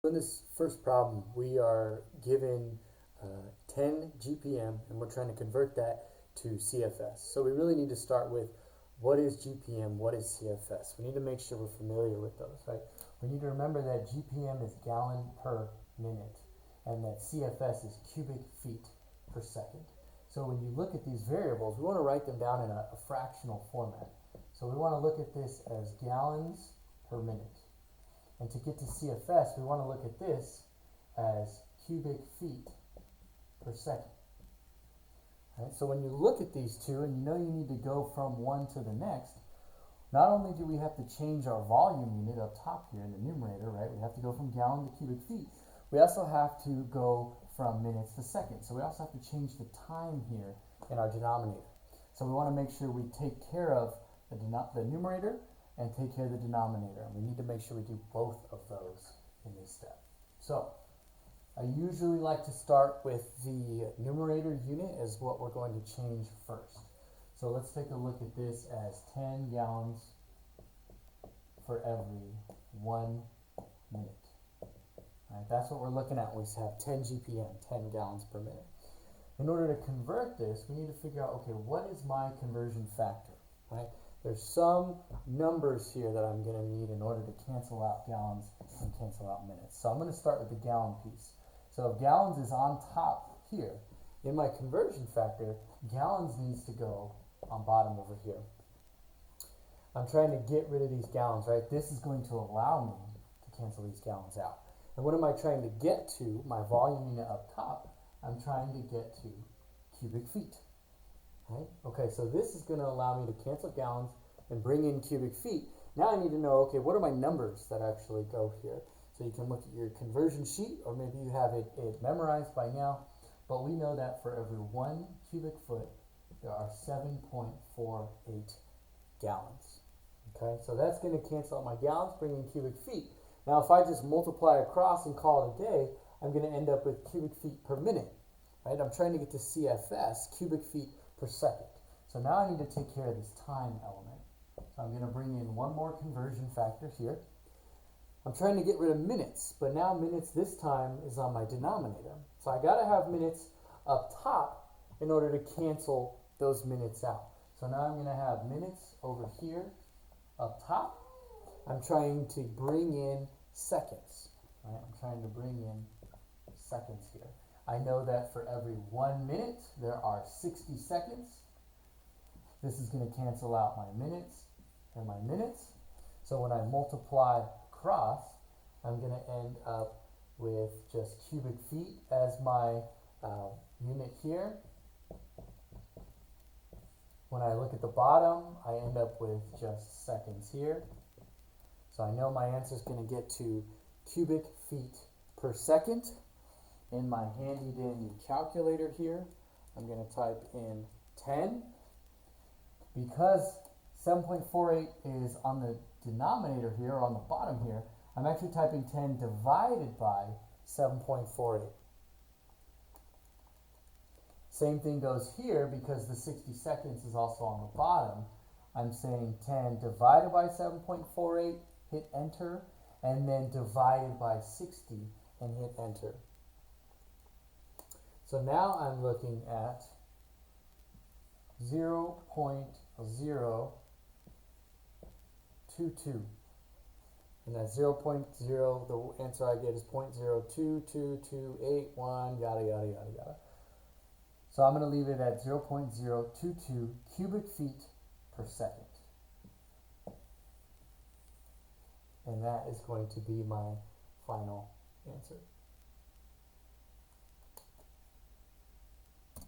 In this first problem, we are given 10 GPM and we're trying to convert that to CFS. So we really need to start with what is GPM, what is CFS. We need to make sure we're familiar with those, right? We need to remember that GPM is gallon per minute and that CFS is cubic feet per second. So when you look at these variables, we want to write them down in a fractional format. So we want to look at this as gallons per minute. And to get to CFS, we want to look at this as cubic feet per second. Right? So when you look at these two and you know you need to go from one to the next, not only do we have to change our volume unit up top here in the numerator, right? We have to go from gallon to cubic feet. We also have to go from minutes to seconds. So we also have to change the time here in our denominator. So we want to make sure we take care of the numerator and take care of the denominator. And we need to make sure we do both of those in this step. So I usually like to start with the numerator unit as what we're going to change first. So let's take a look at this as 10 gallons for every 1 minute. All right, that's what we're looking at. We have 10 GPM, 10 gallons per minute. In order to convert this, we need to figure out, okay, what is my conversion factor, right? There's some numbers here that I'm going to need in order to cancel out gallons and cancel out minutes. So I'm going to start with the gallon piece. So if gallons is on top here, in my conversion factor, gallons needs to go on bottom over here. I'm trying to get rid of these gallons, right? This is going to allow me to cancel these gallons out. And what am I trying to get to? My volume unit up top, I'm trying to get to cubic feet. Right? Okay, so this is going to allow me to cancel gallons and bring in cubic feet. Now I need to know, okay, what are my numbers that actually go here? So you can look at your conversion sheet, or maybe you have it memorized by now, but we know that for every 1 cubic foot, there are 7.48 gallons. Okay, so that's going to cancel out my gallons, bring in cubic feet. Now if I just multiply across and call it a day, I'm going to end up with cubic feet per minute. Right? I'm trying to get to CFS, cubic feet per second. So now I need to take care of this time element. So I'm going to bring in one more conversion factor here. I'm trying to get rid of minutes, but now minutes this time is on my denominator. So I got to have minutes up top in order to cancel those minutes out. So now I'm going to have minutes over here up top. I'm trying to bring in seconds. Right? I'm trying to bring in seconds here. I know that for every 1 minute, there are 60 seconds. This is going to cancel out my minutes and my minutes. So when I multiply across, I'm going to end up with just cubic feet as my unit here. When I look at the bottom, I end up with just seconds here. So I know my answer is going to get to cubic feet per second. In my handy dandy calculator here, I'm going to type in 10. Because 7.48 is on the denominator here, or on the bottom here, I'm actually typing 10 divided by 7.48. Same thing goes here because the 60 seconds is also on the bottom. I'm saying 10 divided by 7.48, hit enter, and then divided by 60 and hit enter. So now I'm looking at 0.022. And that 0.0, the answer I get is 0.0222281, yada, yada, yada, yada. So I'm going to leave it at 0.022 cubic feet per second. And that is going to be my final answer.